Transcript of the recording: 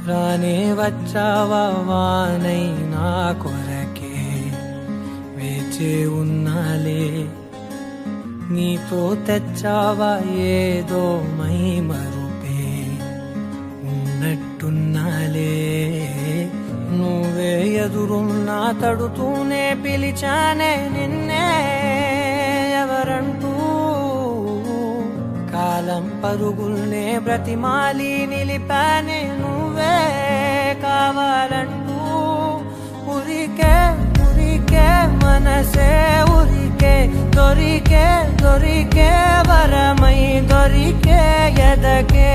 రానే వచ్చావా వానై నా కొరకే వేచే ఉన్నాలే నీతో తెచ్చావా ఏదో మై మరుపే ఉన్నట్టున్నాలే నువ్వే ఎదురున్నా తడుతూనే పిలిచానే నిన్నే ఎవరంటూ కాలం పరుగుల్నే బ్రతిమాలి నిలిపానే నువ్వే కావాలంటూ ఉరికే ఉరికే మనసే ఉరికే దొరికే దొరికే వరమై దొరికే ఎదకే